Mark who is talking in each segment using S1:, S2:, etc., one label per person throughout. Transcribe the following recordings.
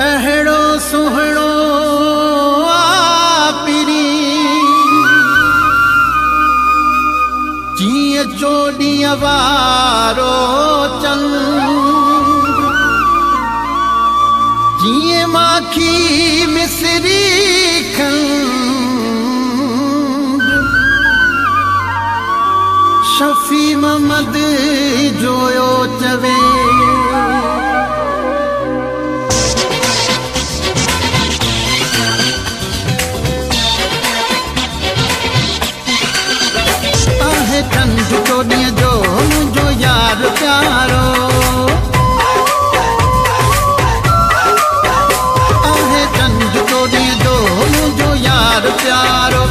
S1: अहिड़ो सुहिणो पिरी जीअं चोॾीअ वारो चंद जीअं माखी मिसरी खंड शफी मोहम्मद जोयो चवे चंद चोॾीअ जो मुंहिंजो यार प्यारो आहे चंद चोॾीअ जो मुंहिंजो यार प्यारो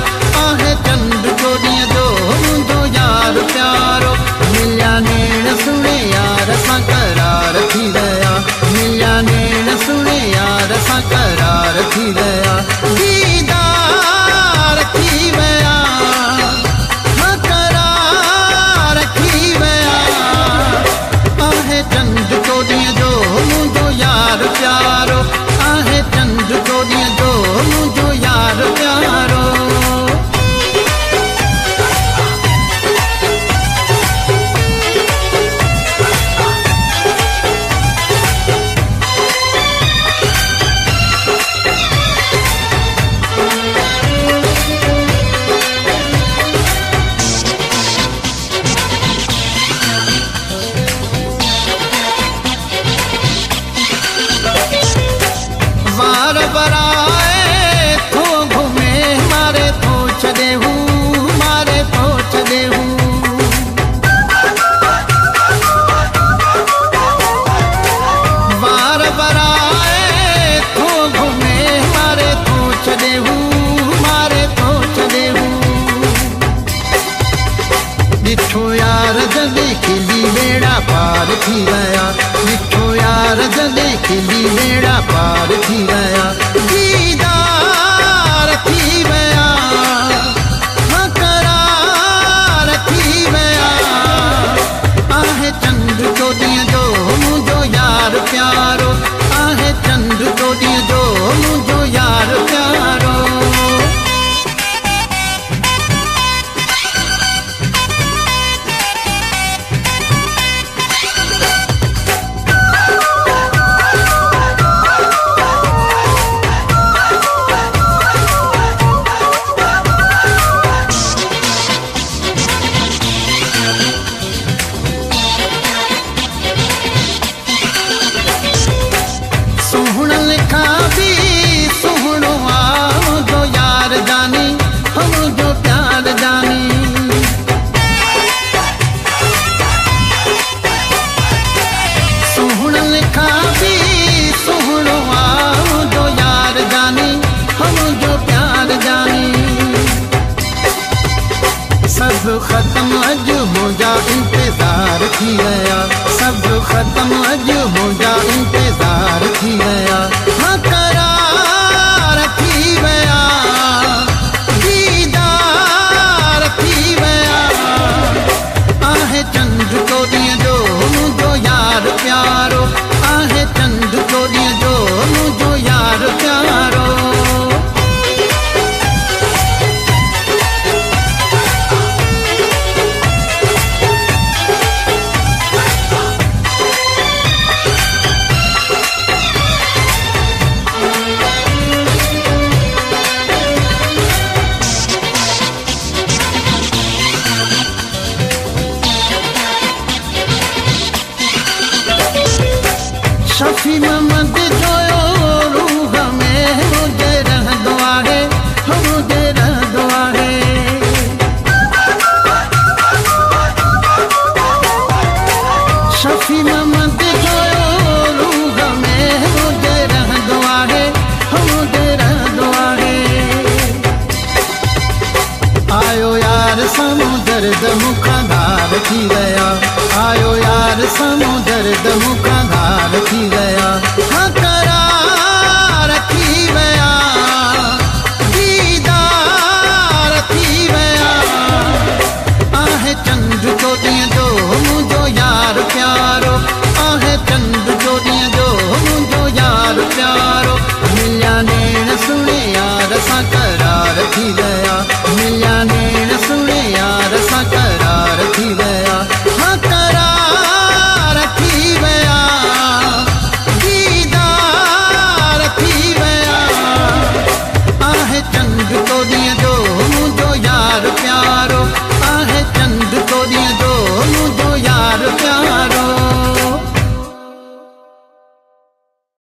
S1: आहे चंद चोॾीअ जो मुंहिंजो यार प्यारो मिलिया नेण सुणे यार सां करार थी रहिया मिलिया नेण सुणे यार सां करार थी रहिया दीदार थी विया चंद चोॾीअ जो मुंहिंजो यार प्यारो आहे चंद चोॾीअ जो मुंहिंजो यार प्यारो ॾिठो यार जॾहिं खिली बेड़ा पार थी विया ॾिठो यार जॾहिं खिली बेड़ा पार थी विया दीदार थी विया करार थी विया आहे चंद चोॾीअ जो मुंहिंजो यार प्यारो आहे चंद चोॾीअ जो मुंहिंजो यार प्यारो सब खत्म अज मुंहिंजा इंतज़ार थी विया सब खत्म अज मुंहिंजा इंतज़ार थी विया करार थी विया दीदार थी विया आहे चंद चोॾीअ जो मुंहिंजो यार प्यारो आहे चंद चोॾीअ जो मुंहिंजो यार प्यारो शफी मोहम्मद